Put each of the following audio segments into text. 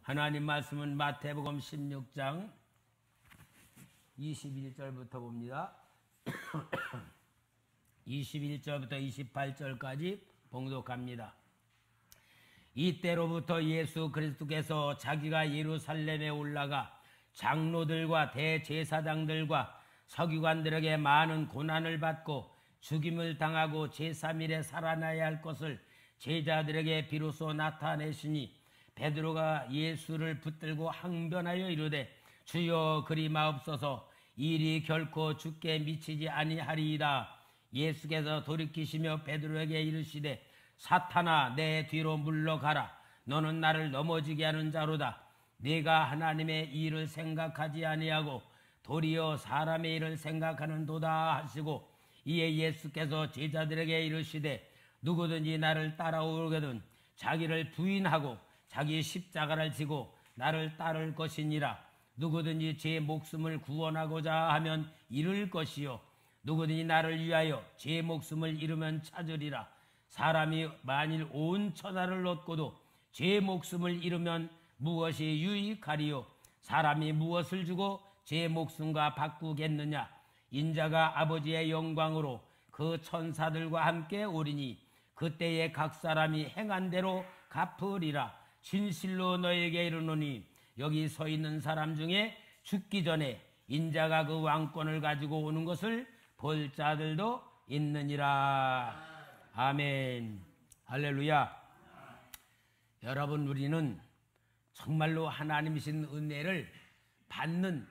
하나님 말씀은 마태복음 16장 21절부터 봅니다. 21절부터 28절까지 봉독합니다. 이때로부터 예수 그리스도께서 자기가 예루살렘에 올라가 장로들과 대제사장들과 서기관들에게 많은 고난을 받고 죽임을 당하고 제3일에 살아나야 할 것을 제자들에게 비로소 나타내시니 베드로가 예수를 붙들고 항변하여 이르되 주여 그리 마옵소서 일이 결코 죽게 미치지 아니하리이다. 예수께서 돌이키시며 베드로에게 이르시되 사탄아 내 뒤로 물러가라. 너는 나를 넘어지게 하는 자로다. 네가 하나님의 일을 생각하지 아니하고 도리어 사람의 일을 생각하는도다 하시고 이에 예수께서 제자들에게 이르시되 누구든지 나를 따라오거든 자기를 부인하고 자기 십자가를 지고 나를 따를 것이니라. 누구든지 제 목숨을 구원하고자 하면 잃을 것이요 누구든지 나를 위하여 제 목숨을 잃으면 찾으리라. 사람이 만일 온 천하를 얻고도 제 목숨을 잃으면 무엇이 유익하리요? 사람이 무엇을 주고 제 목숨과 바꾸겠느냐? 인자가 아버지의 영광으로 그 천사들과 함께 오리니 그때에 각 사람이 행한 대로 갚으리라. 진실로 너에게 이르노니 여기 서 있는 사람 중에 죽기 전에 인자가 그 왕권을 가지고 오는 것을 볼 자들도 있느니라. 아멘. 할렐루야. 여러분, 우리는 정말로 하나님이신 은혜를 받는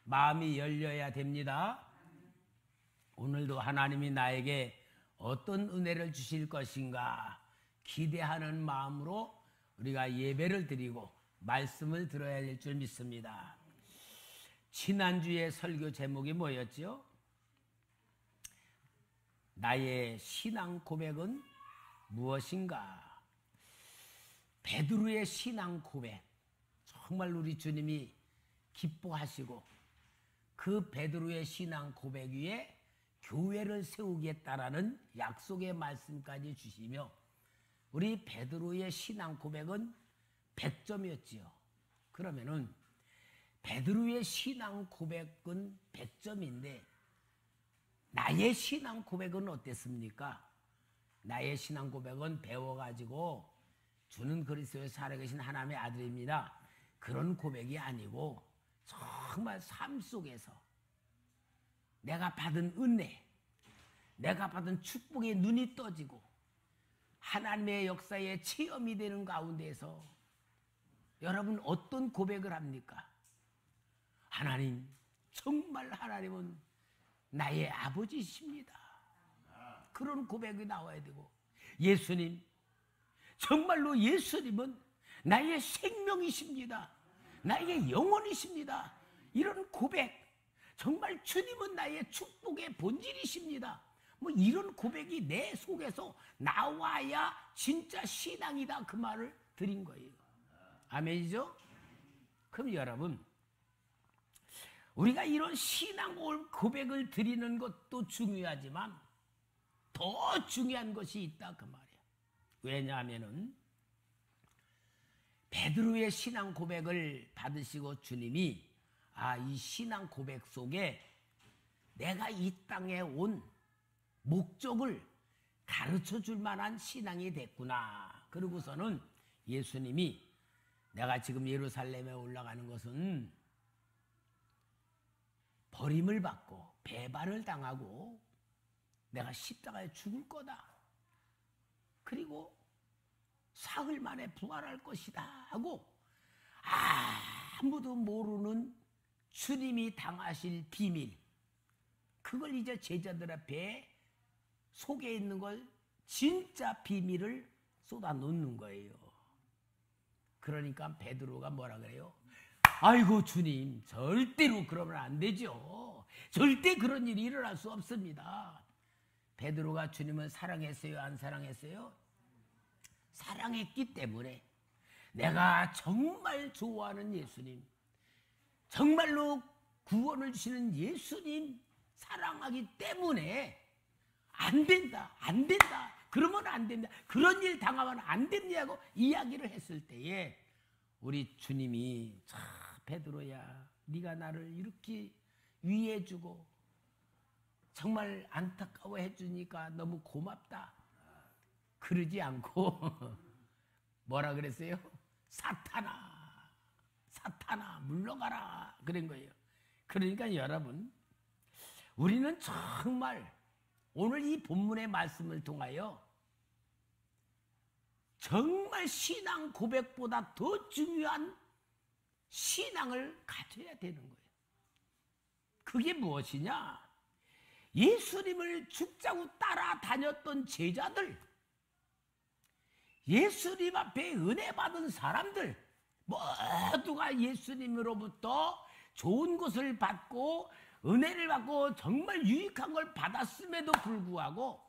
마음이 열려야 됩니다. 오늘도 하나님이 나에게 어떤 은혜를 주실 것인가 기대하는 마음으로 우리가 예배를 드리고 말씀을 들어야 될 줄 믿습니다. 지난주에 설교 제목이 뭐였죠? 나의 신앙 고백은 무엇인가? 베드로의 신앙 고백, 정말 우리 주님이 기뻐하시고 그 베드로의 신앙 고백 위에 교회를 세우겠다라는 약속의 말씀까지 주시며 우리 베드로의 신앙 고백은 100점이었지요. 그러면은 베드로의 신앙 고백은 100점인데 나의 신앙 고백은 어땠습니까? 나의 신앙 고백은 배워가지고 주는 그리스도에 살아계신 하나님의 아들입니다. 그런 고백이 아니고 정말 삶 속에서 내가 받은 은혜, 내가 받은 축복에 눈이 떠지고 하나님의 역사에 체험이 되는 가운데서 여러분 어떤 고백을 합니까? 하나님, 정말 하나님은 나의 아버지십니다. 그런 고백이 나와야 되고 예수님, 정말로 예수님은 나의 생명이십니다. 나의 영혼이십니다. 이런 고백, 정말 주님은 나의 축복의 본질이십니다. 뭐 이런 고백이 내 속에서 나와야 진짜 신앙이다 그 말을 드린 거예요. 아멘이죠? 그럼 여러분, 우리가 이런 신앙 고백을 드리는 것도 중요하지만 더 중요한 것이 있다 그 말이에요. 왜냐하면은 베드로의 신앙 고백을 받으시고 주님이 이 신앙 고백 속에 내가 이 땅에 온 목적을 가르쳐 줄 만한 신앙이 됐구나. 그러고서는 예수님이 내가 지금 예루살렘에 올라가는 것은 버림을 받고 배반을 당하고 내가 십자가에 죽을 거다. 그리고 사흘 만에 부활할 것이다 하고 아무도 모르는 주님이 당하실 비밀, 그걸 이제 제자들 앞에 속에 있는 걸 진짜 비밀을 쏟아 놓는 거예요. 그러니까 베드로가 뭐라 그래요? 아이고 주님, 절대로 그러면 안 되죠. 절대 그런 일이 일어날 수 없습니다. 베드로가 주님을 사랑했어요? 안 사랑했어요? 사랑했기 때문에 내가 정말 좋아하는 예수님, 정말로 구원을 주시는 예수님 사랑하기 때문에 안 된다, 안 된다, 그러면 안 된다, 그런 일 당하면 안 된다고 이야기를 했을 때에 우리 주님이 참 베드로야, 네가 나를 이렇게 위해주고 정말 안타까워해 주니까 너무 고맙다. 그러지 않고 뭐라 그랬어요? 사탄아, 사탄아 물러가라 그런 거예요. 그러니까 여러분, 우리는 정말 오늘 이 본문의 말씀을 통하여 정말 신앙 고백보다 더 중요한 신앙을 가져야 되는 거예요. 그게 무엇이냐? 예수님을 죽자고 따라다녔던 제자들, 예수님 앞에 은혜 받은 사람들 모두가 예수님으로부터 좋은 것을 받고 은혜를 받고 정말 유익한 걸 받았음에도 불구하고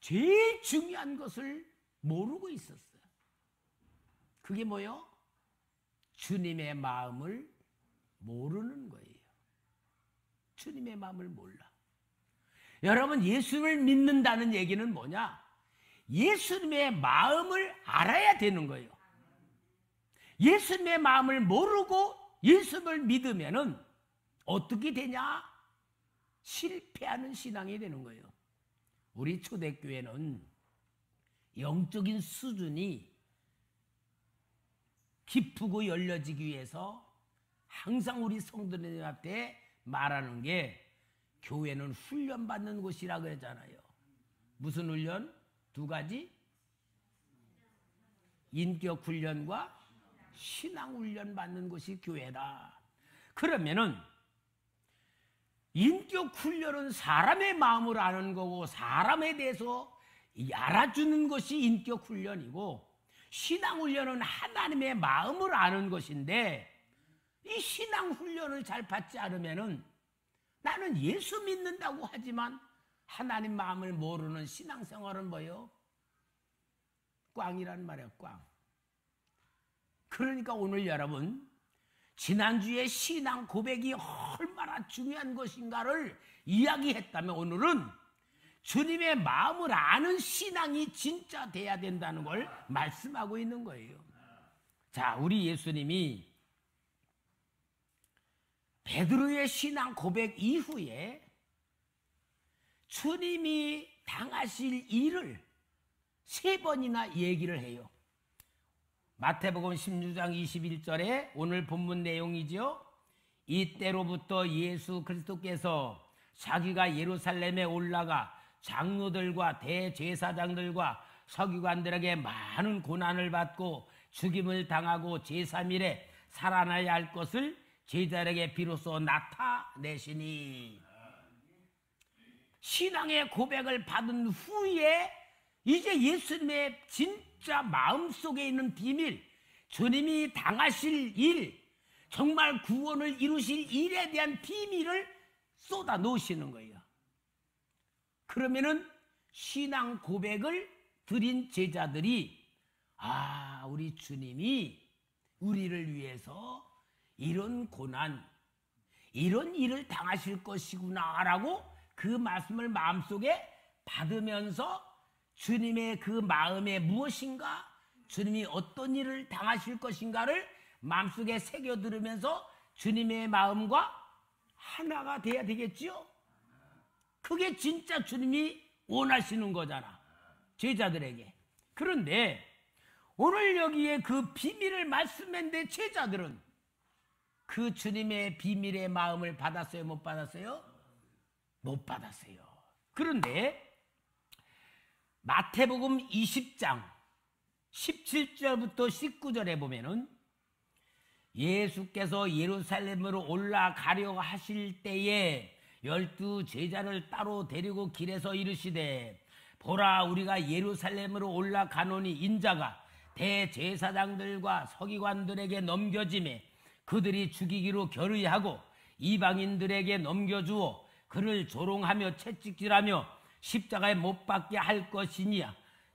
제일 중요한 것을 모르고 있었어요. 그게 뭐요? 주님의 마음을 모르는 거예요. 주님의 마음을 몰라. 여러분, 예수를 믿는다는 얘기는 뭐냐? 예수님의 마음을 알아야 되는 거예요. 예수님의 마음을 모르고 예수를 믿으면은 어떻게 되냐? 실패하는 신앙이 되는 거예요. 우리 초대교회는 영적인 수준이 깊고 열려지기 위해서 항상 우리 성도님한테 말하는 게, 교회는 훈련받는 곳이라 그러잖아요. 무슨 훈련? 두 가지? 인격 훈련과 신앙 훈련 받는 곳이 교회다. 그러면은 인격 훈련은 사람의 마음을 아는 거고 사람에 대해서 알아주는 것이 인격 훈련이고, 신앙 훈련은 하나님의 마음을 아는 것인데, 이 신앙 훈련을 잘 받지 않으면은 나는 예수 믿는다고 하지만 하나님 마음을 모르는 신앙생활은 뭐예요? 꽝이란 말이에요, 꽝. 그러니까 오늘 여러분, 지난주에 신앙 고백이 얼마나 중요한 것인가를 이야기했다면, 오늘은 주님의 마음을 아는 신앙이 진짜 돼야 된다는 걸 말씀하고 있는 거예요. 자, 우리 예수님이 베드로의 신앙 고백 이후에 주님이 당하실 일을 3번이나 얘기를 해요. 마태복음 16장 21절에 오늘 본문 내용이죠. 이때로부터 예수 그리스도께서 자기가 예루살렘에 올라가 장로들과 대제사장들과 서기관들에게 많은 고난을 받고 죽임을 당하고 제3일에 살아나야 할 것을 제자들에게 비로소 나타내시니, 신앙의 고백을 받은 후에 이제 예수님의 진짜 마음속에 있는 비밀, 주님이 당하실 일, 정말 구원을 이루실 일에 대한 비밀을 쏟아 놓으시는 거예요. 그러면은 신앙 고백을 드린 제자들이, 아, 우리 주님이 우리를 위해서 이런 고난, 이런 일을 당하실 것이구나라고 그 말씀을 마음속에 받으면서 주님의 그 마음에 무엇인가, 주님이 어떤 일을 당하실 것인가를 마음속에 새겨 들으면서 주님의 마음과 하나가 돼야 되겠지요. 그게 진짜 주님이 원하시는 거잖아, 제자들에게. 그런데 오늘 여기에 그 비밀을 말씀했는데 제자들은 그 주님의 비밀의 마음을 받았어요, 못 받았어요? 못 받았어요. 그런데 마태복음 20장 17절부터 19절에 보면은 예수께서 예루살렘으로 올라가려 하실 때에 12 제자를 따로 데리고 길에서 이르시되, 보라, 우리가 예루살렘으로 올라가노니 인자가 대제사장들과 서기관들에게 넘겨지매 그들이 죽이기로 결의하고 이방인들에게 넘겨주어 그를 조롱하며 채찍질하며 십자가에 못 박게 할 것이니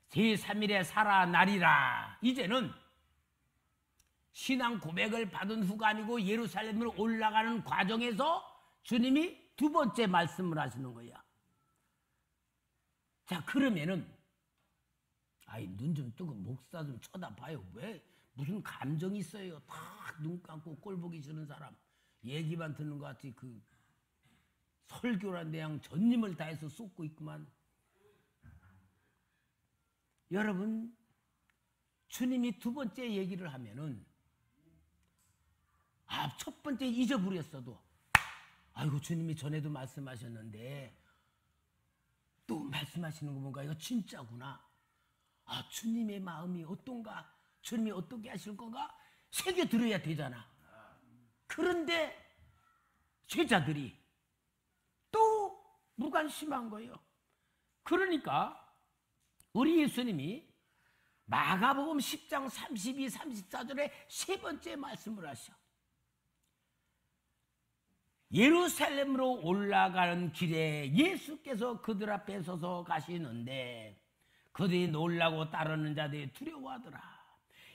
제3일에 살아나리라. 이제는 신앙 고백을 받은 후가 아니고 예루살렘으로 올라가는 과정에서 주님이 2번째 말씀을 하시는 거야. 자, 그러면은, 아이, 눈 좀 뜨고 목사 좀 쳐다봐요. 왜 무슨 감정이 있어요. 다 눈 감고 꼴 보기 싫은 사람 얘기만 듣는 것 같이 그 설교란 데양 전님을 다해서 쏟고 있구만. 여러분, 주님이 두 번째 얘기를 하면은 첫 번째 잊어버렸어도 아이고 주님이 전에도 말씀하셨는데 또 말씀하시는 거 뭔가 이거 진짜구나. 주님의 마음이 어떤가, 주님이 어떻게 하실 건가 새겨 들어야 되잖아. 그런데 제자들이 또 무관심한 거예요. 그러니까 우리 예수님이 마가복음 10장 32, 34절에 세 번째 말씀을 하셔. 예루살렘으로 올라가는 길에 예수께서 그들 앞에 서서 가시는데 그들이 놀라고 따르는 자들이 두려워하더라.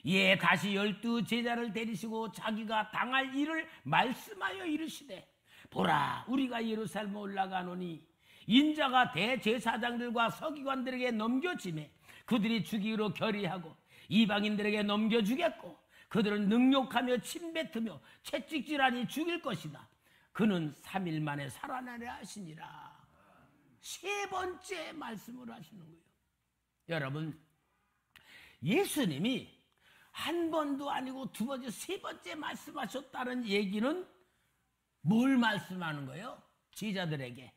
이에 다시 12 제자를 데리시고 자기가 당할 일을 말씀하여 이르시되 보라 우리가 예루살렘에 올라가노니 인자가 대제사장들과 서기관들에게 넘겨지매 그들이 죽이기로 결의하고 이방인들에게 넘겨주겠고 그들은 능욕하며 침뱉으며 채찍질하니 죽일 것이다. 그는 3일 만에 살아나려 하시니라. 세 번째 말씀을 하시는 거예요. 여러분, 예수님이 한 번도 아니고 두 번째, 세 번째 말씀하셨다는 얘기는 뭘 말씀하는 거예요? 제자들에게.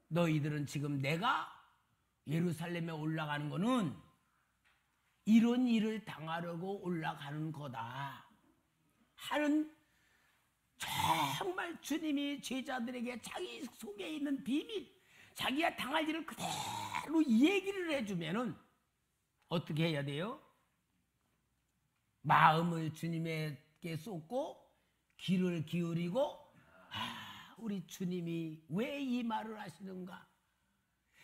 너희들은 지금 내가 예루살렘에 올라가는 거는 이런 일을 당하려고 올라가는 거다 하는, 정말 주님이 제자들에게 자기 속에 있는 비밀, 자기가 당할 일을 그대로 얘기를 해주면은 어떻게 해야 돼요? 마음을 주님에게 쏟고 귀를 기울이고 우리 주님이 왜 이 말을 하시는가,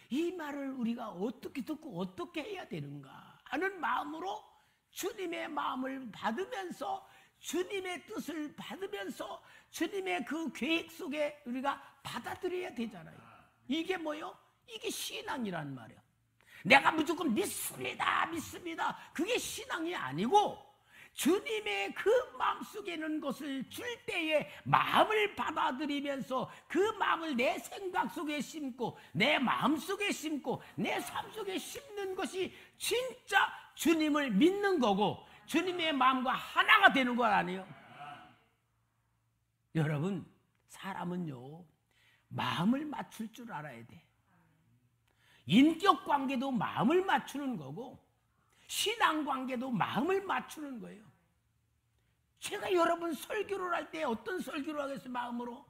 이 말을 우리가 어떻게 듣고 어떻게 해야 되는가 하는 마음으로 주님의 마음을 받으면서 주님의 뜻을 받으면서 주님의 그 계획 속에 우리가 받아들여야 되잖아요. 이게 뭐요? 이게 신앙이란 말이에요. 내가 무조건 믿습니다, 믿습니다. 그게 신앙이 아니고 주님의 그 마음속에 있는 것을 줄 때에 마음을 받아들이면서 그 마음을 내 생각 속에 심고 내 마음 속에 심고 내 삶 속에 심는 것이 진짜 주님을 믿는 거고 주님의 마음과 하나가 되는 것 아니에요? 여러분, 사람은요 마음을 맞출 줄 알아야 돼. 인격 관계도 마음을 맞추는 거고 신앙 관계도 마음을 맞추는 거예요. 제가 여러분 설교를 할 때 어떤 설교를 하겠어요? 마음으로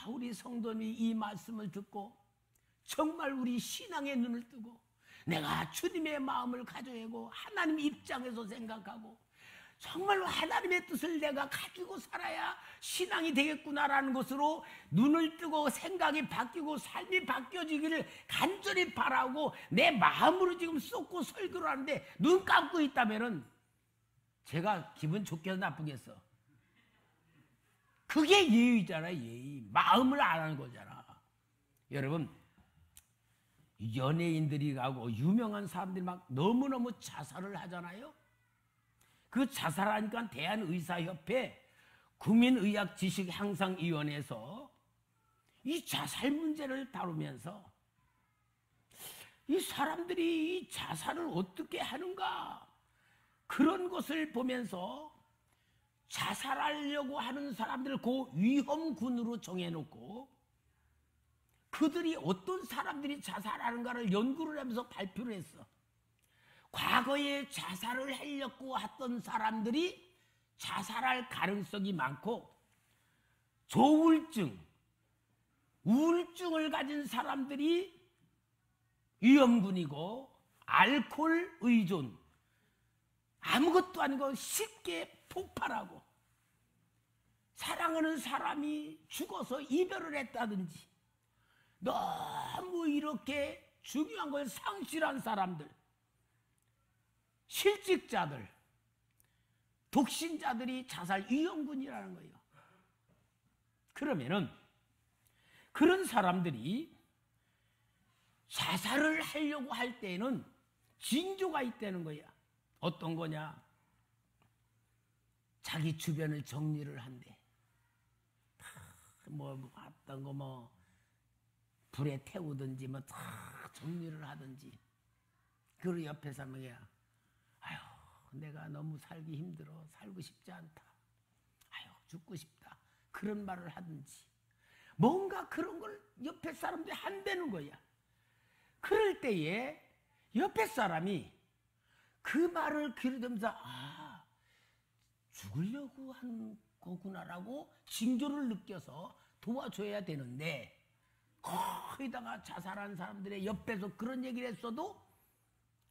우리 성도님이 이 말씀을 듣고 정말 우리 신앙의 눈을 뜨고 내가 주님의 마음을 가져야고 하나님 입장에서 생각하고 정말로 하나님의 뜻을 내가 가지고 살아야 신앙이 되겠구나라는 것으로 눈을 뜨고 생각이 바뀌고 삶이 바뀌어지기를 간절히 바라고 내 마음으로 지금 쏟고 설교를 하는데 눈 감고 있다면은 제가 기분 좋겠어 나쁘겠어? 그게 예의잖아. 예의. 마음을 안 하는 거잖아. 여러분, 연예인들이 가고 유명한 사람들이 막 너무너무 자살을 하잖아요. 그 자살하니까 대한의사협회 국민의학지식향상위원회에서 이 자살 문제를 다루면서 이 사람들이 이 자살을 어떻게 하는가 그런 것을 보면서 자살하려고 하는 사람들을 그 위험군으로 정해놓고 그들이 어떤 사람들이 자살하는가를 연구를 하면서 발표를 했어. 과거에 자살을 하려고 했던 사람들이 자살할 가능성이 많고 조울증, 우울증을 가진 사람들이 위험군이고 알코올 의존, 아무것도 아니고 쉽게 폭발하고 사랑하는 사람이 죽어서 이별을 했다든지 너무 이렇게 중요한 걸 상실한 사람들, 실직자들, 독신자들이 자살 위험군이라는 거예요. 그러면은 그런 사람들이 자살을 하려고 할 때에는 징조가 있다는 거야. 어떤 거냐? 자기 주변을 정리를 한대. 뭐 어떤 거 뭐 불에 태우든지 뭐 다 정리를 하든지. 그 옆에 사람이야. 아유, 내가 너무 살기 힘들어. 살고 싶지 않다. 아유, 죽고 싶다. 그런 말을 하든지. 뭔가 그런 걸 옆에 사람들이 한다는 거야. 그럴 때에 옆에 사람이 그 말을 들으면서 아, 죽으려고 한 거구나라고 징조를 느껴서 도와줘야 되는데 거기다가 자살한 사람들의 옆에서 그런 얘기를 했어도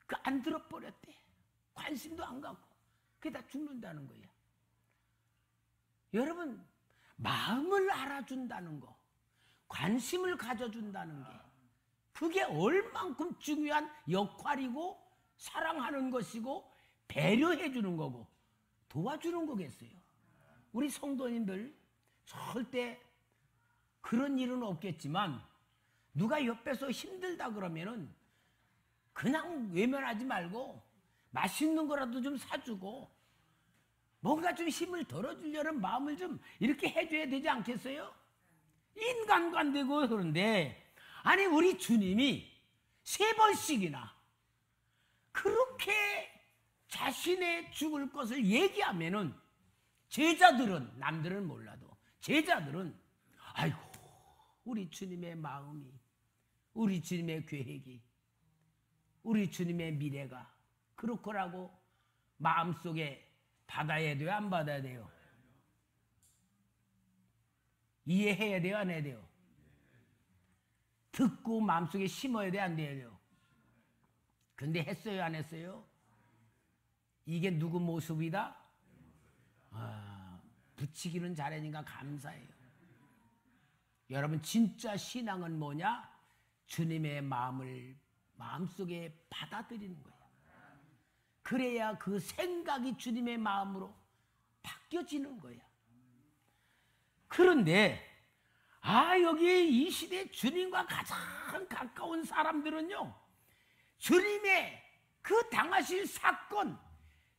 그 안 들어버렸대. 관심도 안 갖고 그게 다 죽는다는 거야. 여러분, 마음을 알아준다는 거, 관심을 가져준다는 게 그게 얼만큼 중요한 역할이고 사랑하는 것이고 배려해 주는 거고 도와주는 거겠어요. 우리 성도님들 절대 그런 일은 없겠지만 누가 옆에서 힘들다 그러면은 그냥 외면하지 말고 맛있는 거라도 좀 사주고 뭔가 좀 힘을 덜어주려는 마음을 좀 이렇게 해줘야 되지 않겠어요? 인간관되고 그런데 아니 우리 주님이 3번씩이나 그렇게 자신의 죽을 것을 얘기하면은 제자들은 남들은 몰라도 제자들은 아이고 우리 주님의 마음이 우리 주님의 계획이 우리 주님의 미래가 그렇거라고 마음속에 받아야 돼요? 안 받아야 돼요? 이해해야 돼요? 안 해야 돼요? 듣고 마음속에 심어야 돼요? 안 돼요? 근데 했어요? 안 했어요? 이게 누구 모습이다? 아, 붙이기는 잘하니까 감사해요. 여러분 진짜 신앙은 뭐냐? 주님의 마음을 마음속에 받아들이는 거예요. 그래야 그 생각이 주님의 마음으로 바뀌어지는 거야. 그런데 여기 이 시대 주님과 가장 가까운 사람들은요, 주님의 그 당하실 사건,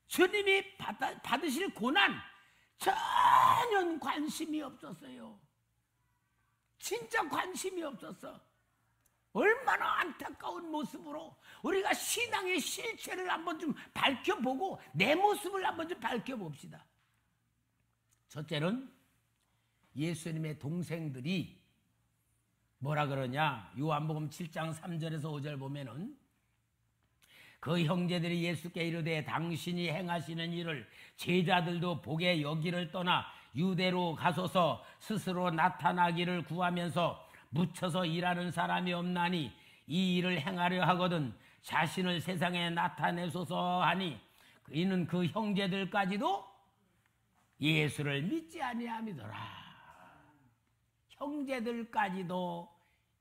주님이 받으실 고난 전혀 관심이 없었어요. 진짜 관심이 없었어. 얼마나 안타까운 모습으로 우리가 신앙의 실체를 한번 좀 밝혀보고 내 모습을 한번 좀 밝혀봅시다. 첫째는 예수님의 동생들이 뭐라 그러냐? 요한복음 7장 3절에서 5절 보면은 그 형제들이 예수께 이르되 당신이 행하시는 일을 제자들도 보게 여기를 떠나 유대로 가소서 스스로 나타나기를 구하면서 묻혀서 일하는 사람이 없나니 이 일을 행하려 하거든 자신을 세상에 나타내소서 하니 이는 그 형제들까지도 예수를 믿지 아니함이더라. 형제들까지도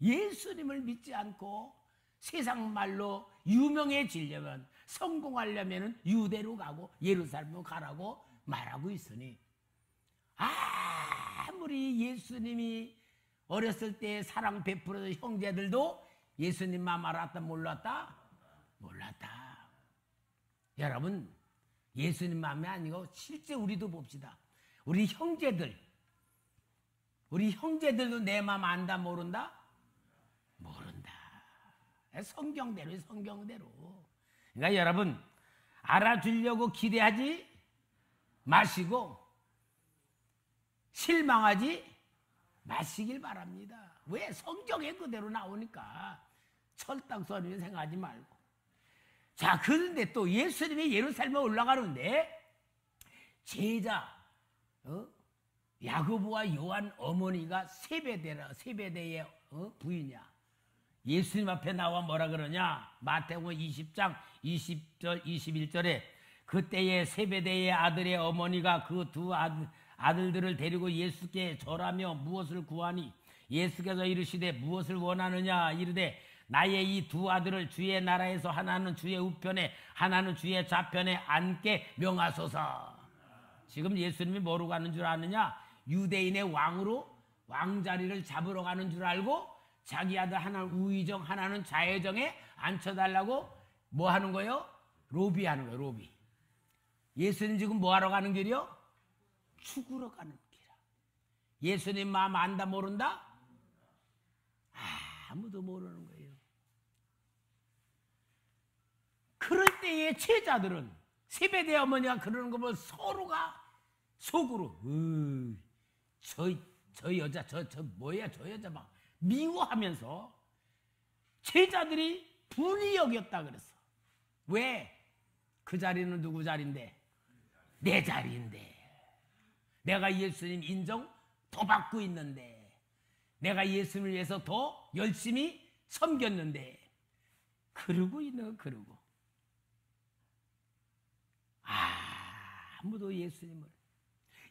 예수님을 믿지 않고 세상 말로 유명해지려면 성공하려면 유대로 가고 예루살렘으로 가라고 말하고 있으니 아무리 예수님이 어렸을 때 사랑 베풀어서 형제들도 예수님 마음 알았다 몰랐다? 몰랐다. 여러분 예수님 마음이 아니고 실제 우리도 봅시다. 우리 형제들도 내 마음 안다 모른다? 모른다. 성경대로 성경대로. 그러니까 여러분 알아주려고 기대하지 마시고 실망하지 마시길 바랍니다. 왜? 성경에 그대로 나오니까 철딱서니를 생각하지 말고. 자, 그런데 또 예수님이 예루살렘에 올라가는데 제자 야고보와 요한 어머니가 세베대의 부인이야. 예수님 앞에 나와 뭐라 그러냐? 마태복음 20장 20절 21절에 그때에 세베대의 아들의 어머니가 그 두 아들들을 데리고 예수께 절하며 무엇을 구하니 예수께서 이르시되 무엇을 원하느냐 이르되 나의 이 두 아들을 주의 나라에서 하나는 주의 우편에 하나는 주의 좌편에 앉게 명하소서. 지금 예수님이 뭐로 가는 줄 아느냐? 유대인의 왕으로 왕자리를 잡으러 가는 줄 알고 자기 아들 하나는 우의정 하나는 좌의정에 앉혀달라고 뭐 하는 거예요? 로비하는 거예요. 로비. 예수님 지금 뭐하러 가는 길이요? 죽으러 가는 길이야. 예수님 마음 안다 모른다? 아무도 모르는 거예요. 그럴 때에 제자들은 세베대 어머니가 그러는 거 보면 서로가 속으로 저 여자 저 뭐야 저 여자 막 미워하면서 제자들이 분이 여겼다 그랬어. 왜? 그 자리는 누구 자리인데? 내 자리인데. 내가 예수님 인정 더 받고 있는데, 내가 예수님을 위해서 더 열심히 섬겼는데, 그러고 있는 거 그러고. 아무도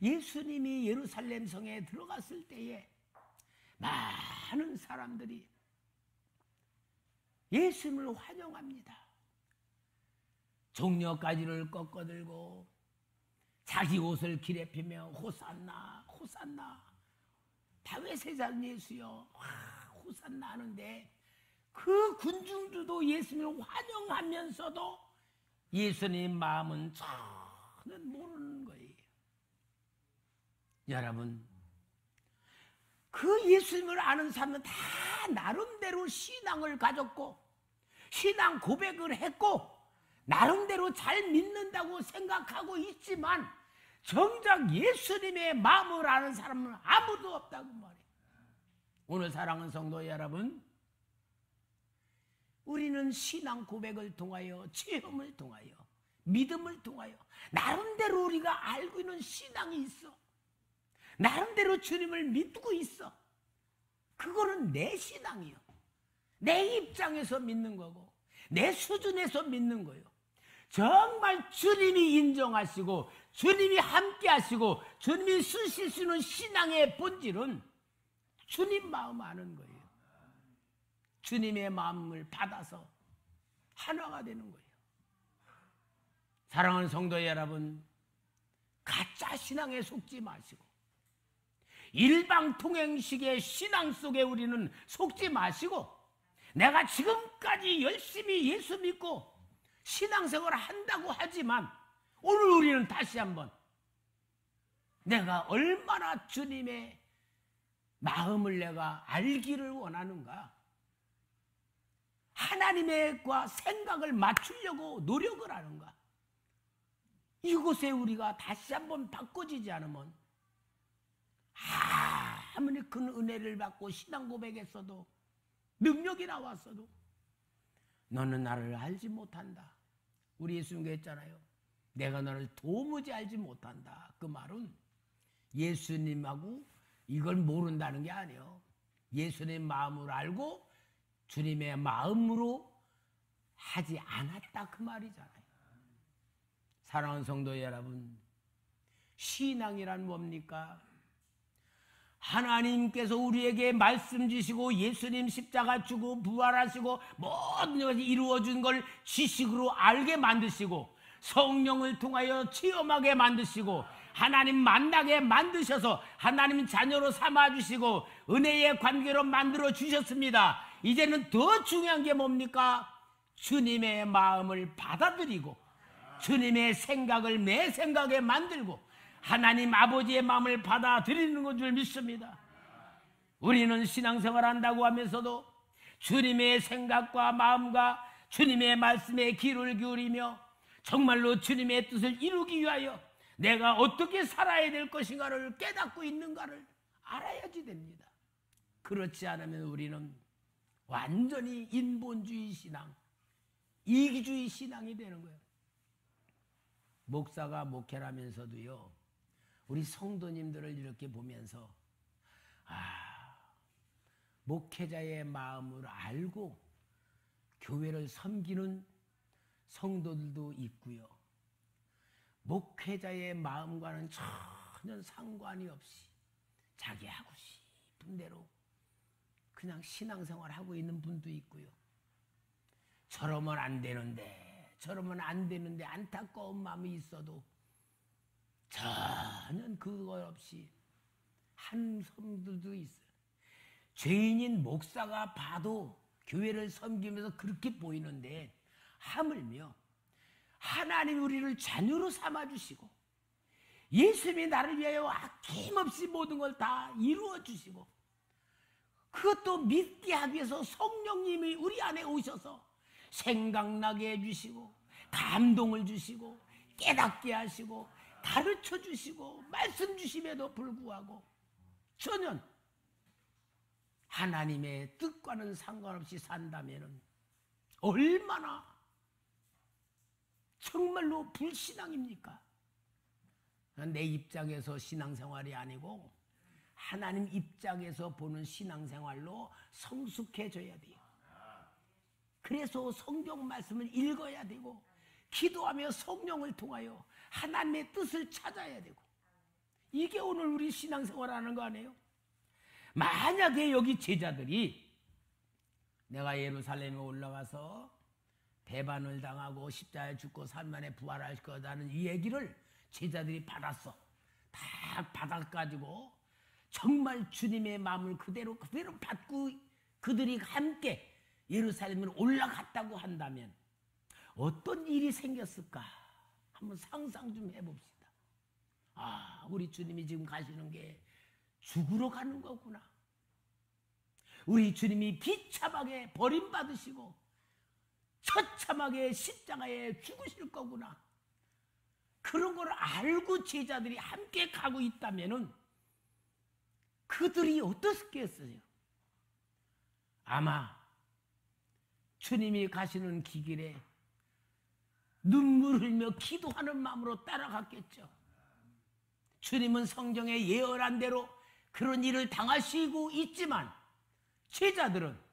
예수님이 예루살렘 성에 들어갔을 때에 많은 사람들이 예수님을 환영합니다. 종려가지를 꺾어들고 자기 옷을 길에 피며 호산나 호산나 다윗의 자손 예수여 호산나 하는데, 그 군중들도 예수님을 환영하면서도 예수님 마음은 전혀 모르는 거예요. 여러분, 그 예수님을 아는 사람은 다 나름대로 신앙을 가졌고 신앙 고백을 했고 나름대로 잘 믿는다고 생각하고 있지만 정작 예수님의 마음을 아는 사람은 아무도 없다고 말해요. 오늘 사랑하는 성도 여러분, 우리는 신앙 고백을 통하여 체험을 통하여 믿음을 통하여 나름대로 우리가 알고 있는 신앙이 있어. 나름대로 주님을 믿고 있어. 그거는 내 신앙이요. 내 입장에서 믿는 거고 내 수준에서 믿는 거예요. 정말 주님이 인정하시고 주님이 함께 하시고 주님이 쓰실 수 있는 신앙의 본질은 주님 마음 아는 거예요. 주님의 마음을 받아서 하나가 되는 거예요. 사랑하는 성도 여러분, 가짜 신앙에 속지 마시고 일방통행식의 신앙 속에 우리는 속지 마시고, 내가 지금까지 열심히 예수 믿고 신앙생활을 한다고 하지만 오늘 우리는 다시 한번 내가 얼마나 주님의 마음을 내가 알기를 원하는가, 하나님과 생각을 맞추려고 노력을 하는가, 이곳에 우리가 다시 한번 바꿔지지 않으면 아무리 큰 은혜를 받고 신앙 고백했어도 능력이 나왔어도 너는 나를 알지 못한다. 우리 예수님께 했잖아요. 내가 너를 도무지 알지 못한다. 그 말은 예수님하고 이걸 모른다는 게 아니에요. 예수님 마음을 알고 주님의 마음으로 하지 않았다 그 말이잖아요. 사랑하는 성도 여러분, 신앙이란 뭡니까? 하나님께서 우리에게 말씀 주시고 예수님 십자가 주고 부활하시고 모든 것이 이루어진 걸 지식으로 알게 만드시고 성령을 통하여 체험하게 만드시고 하나님 만나게 만드셔서 하나님 자녀로 삼아주시고 은혜의 관계로 만들어 주셨습니다. 이제는 더 중요한 게 뭡니까? 주님의 마음을 받아들이고 주님의 생각을 내 생각에 만들고 하나님 아버지의 마음을 받아들이는 것 줄 믿습니다. 우리는 신앙생활 한다고 하면서도 주님의 생각과 마음과 주님의 말씀에 귀를 기울이며 정말로 주님의 뜻을 이루기 위하여 내가 어떻게 살아야 될 것인가를 깨닫고 있는가를 알아야지 됩니다. 그렇지 않으면 우리는 완전히 인본주의 신앙, 이기주의 신앙이 되는 거예요. 목사가 목회를 하면서도요, 우리 성도님들을 이렇게 보면서 목회자의 마음을 알고 교회를 섬기는 성도들도 있고요, 목회자의 마음과는 전혀 상관이 없이 자기 하고 싶은 대로 그냥 신앙생활 하고 있는 분도 있고요, 저러면 안 되는데 저러면 안 되는데 안타까운 마음이 있어도 전혀 그거 없이 한 성도들도 있어요. 죄인인 목사가 봐도 교회를 섬기면서 그렇게 보이는데 하물며 하나님 우리를 자녀로 삼아주시고 예수님이 나를 위하여 아낌없이 모든 걸 다 이루어 주시고 그것도 믿게 하기 위해서 성령님이 우리 안에 오셔서 생각나게 해주시고 감동을 주시고 깨닫게 하시고 가르쳐 주시고 말씀 주심에도 불구하고 전혀 하나님의 뜻과는 상관없이 산다면 얼마나 정말로 불신앙입니까? 내 입장에서 신앙생활이 아니고 하나님 입장에서 보는 신앙생활로 성숙해져야 돼요. 그래서 성경 말씀을 읽어야 되고 기도하며 성령을 통하여 하나님의 뜻을 찾아야 되고 이게 오늘 우리 신앙생활하는 거 아니에요? 만약에 여기 제자들이 내가 예루살렘에 올라가서 배반을 당하고 십자가에 죽고 3만에 부활할 거다는 이 얘기를 제자들이 받았어. 다 받아가지고 정말 주님의 마음을 그대로 받고 그들이 함께 예루살렘으로 올라갔다고 한다면 어떤 일이 생겼을까? 한번 상상 좀 해봅시다. 아, 우리 주님이 지금 가시는 게 죽으러 가는 거구나. 우리 주님이 비참하게 버림받으시고 처참하게 십자가에 죽으실 거구나. 그런 걸 알고 제자들이 함께 가고 있다면은 그들이 어떻겠어요? 아마 주님이 가시는 길에 눈물 흘며 기도하는 마음으로 따라갔겠죠. 주님은 성경에 예언한 대로 그런 일을 당하시고 있지만 제자들은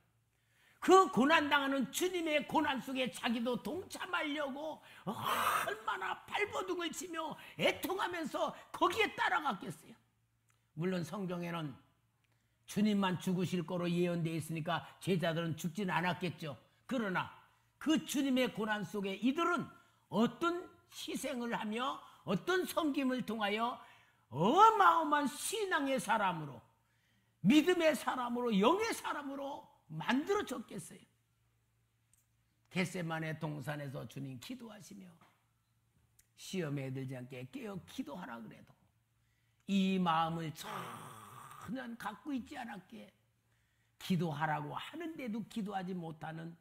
그 고난당하는 주님의 고난 속에 자기도 동참하려고 얼마나 발버둥을 치며 애통하면서 거기에 따라갔겠어요. 물론 성경에는 주님만 죽으실 거로 예언되어 있으니까 제자들은 죽지는 않았겠죠. 그러나 그 주님의 고난 속에 이들은 어떤 희생을 하며 어떤 섬김을 통하여 어마어마한 신앙의 사람으로 믿음의 사람으로 영의 사람으로 만들어졌겠어요. 겟세마네 동산에서 주님 기도하시며 시험에 들지 않게 깨어 기도하라 그래도 이 마음을 전혀 갖고 있지 않았기에 기도하라고 하는데도 기도하지 못하는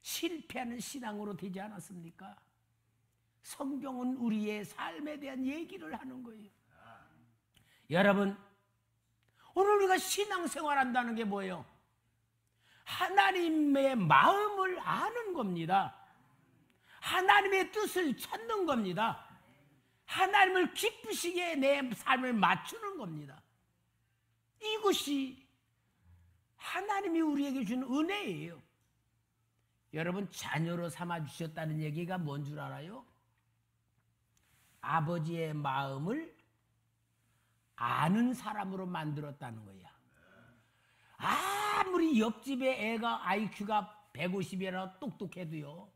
실패하는 신앙으로 되지 않았습니까? 성경은 우리의 삶에 대한 얘기를 하는 거예요. 여러분, 오늘 우리가 신앙생활 한다는 게 뭐예요? 하나님의 마음을 아는 겁니다. 하나님의 뜻을 찾는 겁니다. 하나님을 기쁘시게 내 삶을 맞추는 겁니다. 이것이 하나님이 우리에게 준 은혜예요. 여러분, 자녀로 삼아주셨다는 얘기가 뭔 줄 알아요? 아버지의 마음을 아는 사람으로 만들었다는 거야. 아무리 옆집에 애가 IQ가 150이라 똑똑해도요,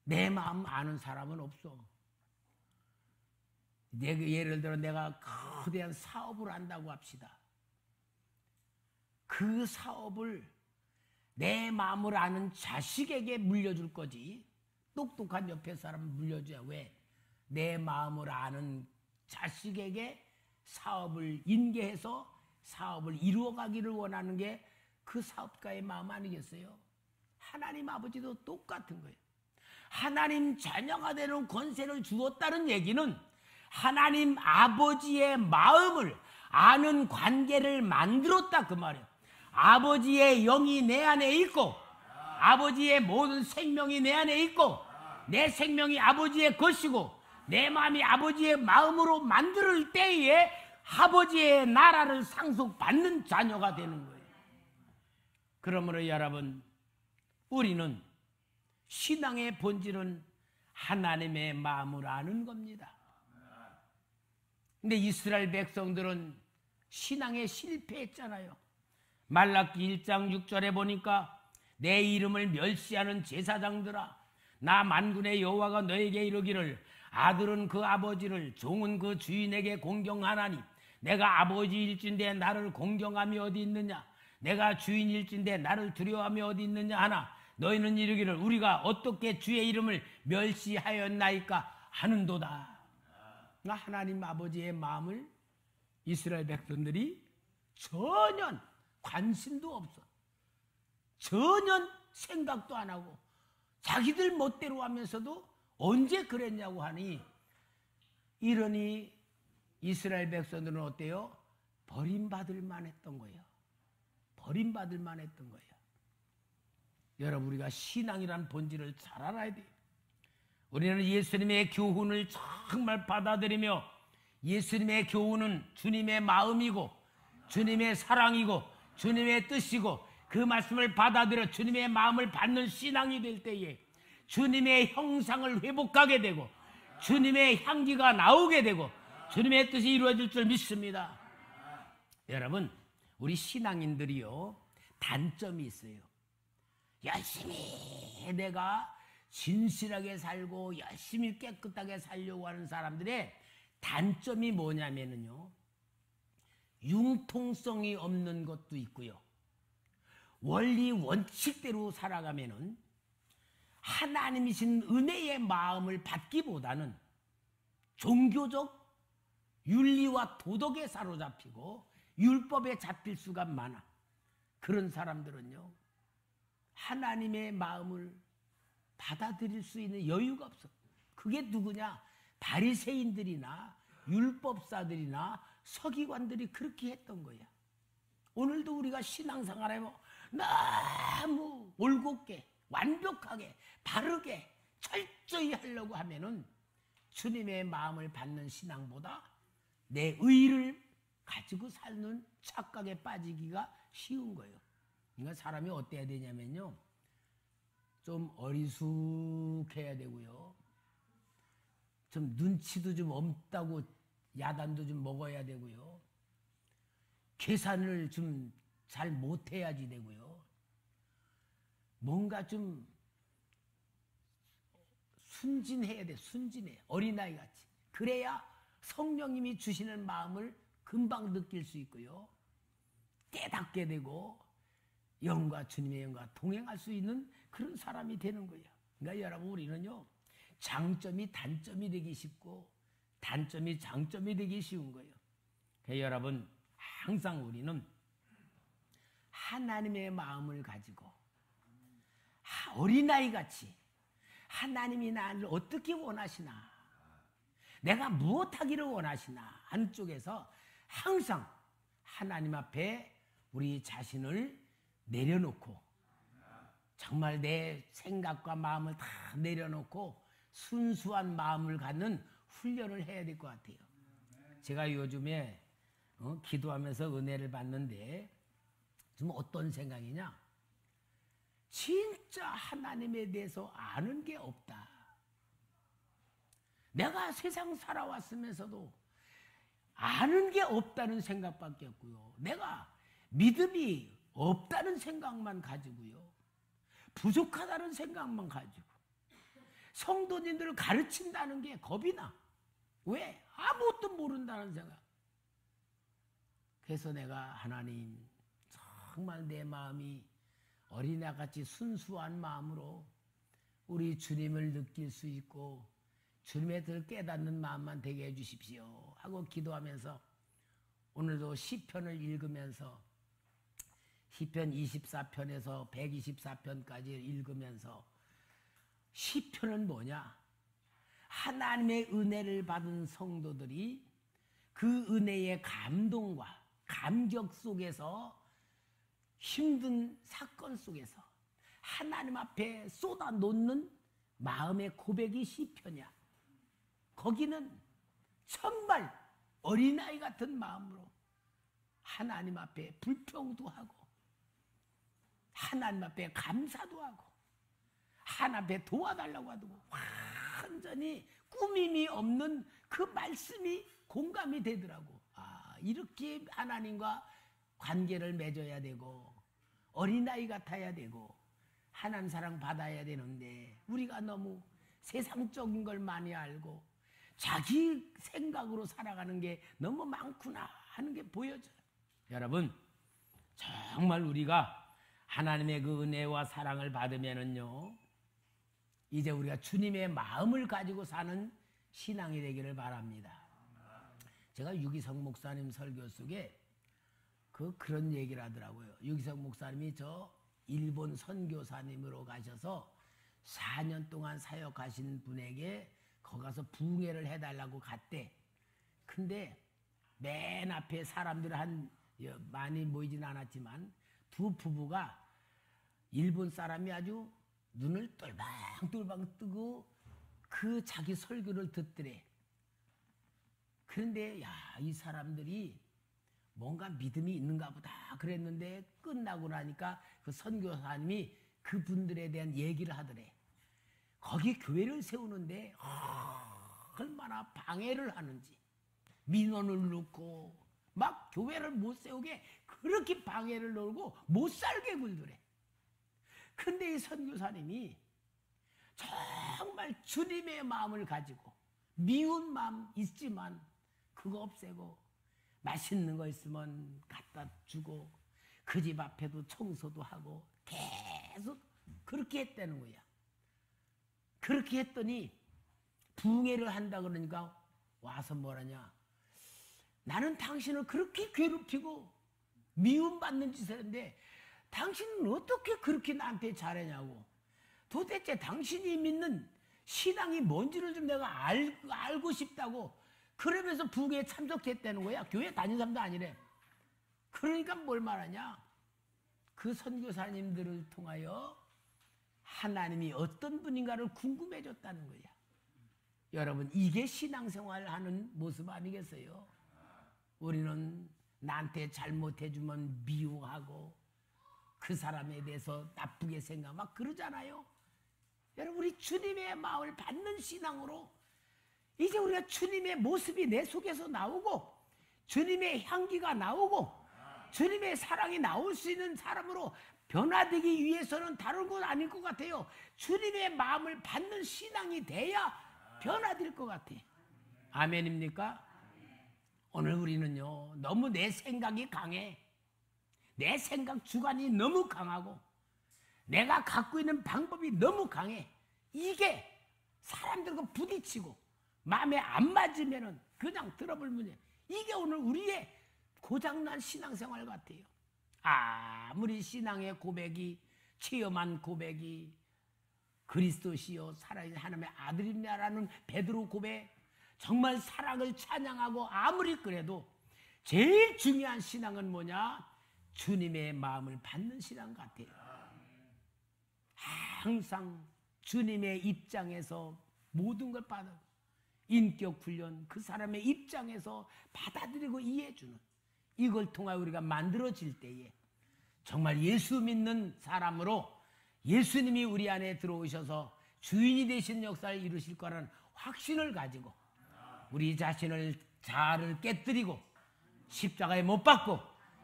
내 마음 아는 사람은 없어. 예를 들어 내가 거대한 사업을 한다고 합시다. 그 사업을 내 마음을 아는 자식에게 물려줄 거지 똑똑한 옆에 사람을 물려줘야 왜? 내 마음을 아는 자식에게 사업을 인계해서 사업을 이루어가기를 원하는 게 그 사업가의 마음 아니겠어요? 하나님 아버지도 똑같은 거예요. 하나님 자녀가 되는 권세를 주었다는 얘기는 하나님 아버지의 마음을 아는 관계를 만들었다 그 말이에요. 아버지의 영이 내 안에 있고 아버지의 모든 생명이 내 안에 있고 내 생명이 아버지의 것이고 내 마음이 아버지의 마음으로 만들 때에 아버지의 나라를 상속받는 자녀가 되는 거예요. 그러므로 여러분, 우리는 신앙의 본질은 하나님의 마음을 아는 겁니다. 근데 이스라엘 백성들은 신앙에 실패했잖아요. 말라기 1장 6절에 보니까 내 이름을 멸시하는 제사장들아, 나 만군의 여호와가 너에게 이르기를 아들은 그 아버지를 종은 그 주인에게 공경하나니 내가 아버지일진데 나를 공경함이 어디 있느냐? 내가 주인일진데 나를 두려워함이 어디 있느냐 하나 너희는 이르기를 우리가 어떻게 주의 이름을 멸시하였나이까 하는도다. 하나님 아버지의 마음을 이스라엘 백성들이 전혀 관심도 없어. 전혀 생각도 안 하고 자기들 멋대로 하면서도 언제 그랬냐고 하니, 이러니 이스라엘 백성들은 어때요? 버림받을 만했던 거예요. 버림받을 만했던 거예요. 여러분, 우리가 신앙이란 본질을 잘 알아야 돼요. 우리는 예수님의 교훈을 정말 받아들이며, 예수님의 교훈은 주님의 마음이고 주님의 사랑이고 주님의 뜻이고, 그 말씀을 받아들여 주님의 마음을 받는 신앙이 될 때에 주님의 형상을 회복하게 되고 주님의 향기가 나오게 되고 주님의 뜻이 이루어질 줄 믿습니다. 여러분, 우리 신앙인들이요, 단점이 있어요. 열심히 내가 진실하게 살고 열심히 깨끗하게 살려고 하는 사람들의 단점이 뭐냐면요, 융통성이 없는 것도 있고요, 원리 원칙대로 살아가면은 하나님이신 은혜의 마음을 받기보다는 종교적 윤리와 도덕에 사로잡히고 율법에 잡힐 수가 많아. 그런 사람들은요, 하나님의 마음을 받아들일 수 있는 여유가 없어. 그게 누구냐? 바리새인들이나 율법사들이나 서기관들이 그렇게 했던 거야. 오늘도 우리가 신앙생활하면 너무 올곧게 완벽하게 바르게 철저히 하려고 하면은 주님의 마음을 받는 신앙보다 내 의를 가지고 사는 착각에 빠지기가 쉬운 거예요. 그러니까 사람이 어때야 되냐면요, 좀 어리숙해야 되고요, 좀 눈치도 좀 없다고 야단도 좀 먹어야 되고요, 계산을 좀 잘 못해야지 되고요, 뭔가 좀 순진해야 돼. 순진해. 어린아이 같이. 그래야 성령님이 주시는 마음을 금방 느낄 수 있고요, 깨닫게 되고 영과 주님의 영과 동행할 수 있는 그런 사람이 되는 거예요. 그러니까 여러분, 우리는요, 장점이 단점이 되기 쉽고 단점이 장점이 되기 쉬운 거예요. 그러니까 여러분, 항상 우리는 하나님의 마음을 가지고 어린아이같이 하나님이 나를 어떻게 원하시나, 내가 무엇하기를 원하시나 하는 쪽에서 항상 하나님 앞에 우리 자신을 내려놓고, 정말 내 생각과 마음을 다 내려놓고 순수한 마음을 갖는 훈련을 해야 될 것 같아요. 제가 요즘에 기도하면서 은혜를 받는데 좀 어떤 생각이냐, 진짜 하나님에 대해서 아는 게 없다. 내가 세상 살아왔으면서도 아는 게 없다는 생각밖에 없고요, 내가 믿음이 없다는 생각만 가지고요, 부족하다는 생각만 가지고 성도님들을 가르친다는 게 겁이 나. 왜? 아무것도 모른다는 생각. 그래서 내가 하나님, 정말 내 마음이 어린아이같이 순수한 마음으로 우리 주님을 느낄 수 있고 주님의 뜻을 깨닫는 마음만 되게 해주십시오 하고 기도하면서, 오늘도 시편을 읽으면서 시편 24편에서 124편까지 읽으면서, 시편은 뭐냐? 하나님의 은혜를 받은 성도들이 그 은혜의 감동과 감격 속에서, 힘든 사건 속에서 하나님 앞에 쏟아놓는 마음의 고백이 시편이야. 거기는 정말 어린아이 같은 마음으로 하나님 앞에 불평도 하고 하나님 앞에 감사도 하고 하나님 앞에 도와달라고 하고, 완전히 꾸밈이 없는 그 말씀이 공감이 되더라고. 이렇게 하나님과 관계를 맺어야 되고 어린아이 같아야 되고 하나님 사랑 받아야 되는데, 우리가 너무 세상적인 걸 많이 알고 자기 생각으로 살아가는 게 너무 많구나 하는 게 보여져요. 여러분, 정말 우리가 하나님의 그 은혜와 사랑을 받으면은요, 이제 우리가 주님의 마음을 가지고 사는 신앙이 되기를 바랍니다. 제가 유기성 목사님 설교 속에 그런 얘기를 하더라고요. 유기성 목사님이 저 일본 선교사님으로 가셔서 4년 동안 사역하신 분에게 거기 가서 부흥회를 해달라고 갔대. 근데 맨 앞에 사람들 많이 모이진 않았지만 두 부부가 일본 사람이 아주 눈을 똘방똘방 뜨고 그 자기 설교를 듣더래. 그런데 이 사람들이 뭔가 믿음이 있는가 보다 그랬는데 끝나고 나니까 그 선교사님이 그분들에 대한 얘기를 하더래. 거기 교회를 세우는데 얼마나 방해를 하는지, 민원을 넣고 막 교회를 못 세우게 그렇게 방해를 넣고 못 살게 굴더래. 근데 이 선교사님이 정말 주님의 마음을 가지고 미운 마음 있지만 그거 없애고 맛있는 거 있으면 갖다 주고 그 집 앞에도 청소도 하고 계속 그렇게 했다는 거야. 그렇게 했더니 부흥회를 한다 그러니까 와서 뭐라냐, 나는 당신을 그렇게 괴롭히고 미움받는 짓을 했는데 당신은 어떻게 그렇게 나한테 잘하냐고, 도대체 당신이 믿는 신앙이 뭔지를 좀 내가 알고 싶다고 그러면서 부흥회에 참석했다는 거야. 교회 다닌 사람도 아니래. 그러니까 뭘 말하냐, 그 선교사님들을 통하여 하나님이 어떤 분인가를 궁금해졌다는 거야. 여러분, 이게 신앙생활을 하는 모습 아니겠어요? 우리는 나한테 잘못해주면 미워하고 그 사람에 대해서 나쁘게 생각 막 그러잖아요. 여러분, 우리 주님의 마음을 받는 신앙으로 이제 우리가 주님의 모습이 내 속에서 나오고 주님의 향기가 나오고 주님의 사랑이 나올 수 있는 사람으로 변화되기 위해서는 다른 건 아닐 것 같아요. 주님의 마음을 받는 신앙이 돼야 변화될 것 같아. 아멘입니까? 오늘 우리는요, 너무 내 생각이 강해. 내 생각 주관이 너무 강하고 내가 갖고 있는 방법이 너무 강해. 이게 사람들과 부딪히고 마음에 안 맞으면은 그냥 들어버리면, 이게 오늘 우리의 고장난 신앙생활 같아요. 아무리 신앙의 고백이, 체험한 고백이 그리스도시요 살아있는 하나님의 아들이냐라는 베드로 고백, 정말 사랑을 찬양하고 아무리 그래도 제일 중요한 신앙은 뭐냐? 주님의 마음을 받는 신앙 같아요. 항상 주님의 입장에서 모든 걸 받아, 인격 훈련, 그 사람의 입장에서 받아들이고 이해해주는, 이걸 통하여 우리가 만들어질 때에 정말 예수 믿는 사람으로 예수님이 우리 안에 들어오셔서 주인이 되신 역사를 이루실 거라는 확신을 가지고 우리 자신을 자아를 깨뜨리고 십자가에 못 박고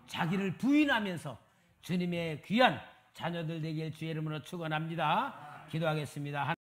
자기를 부인하면서 주님의 귀한 자녀들 되길 주의 이름으로 축원합니다. 기도하겠습니다.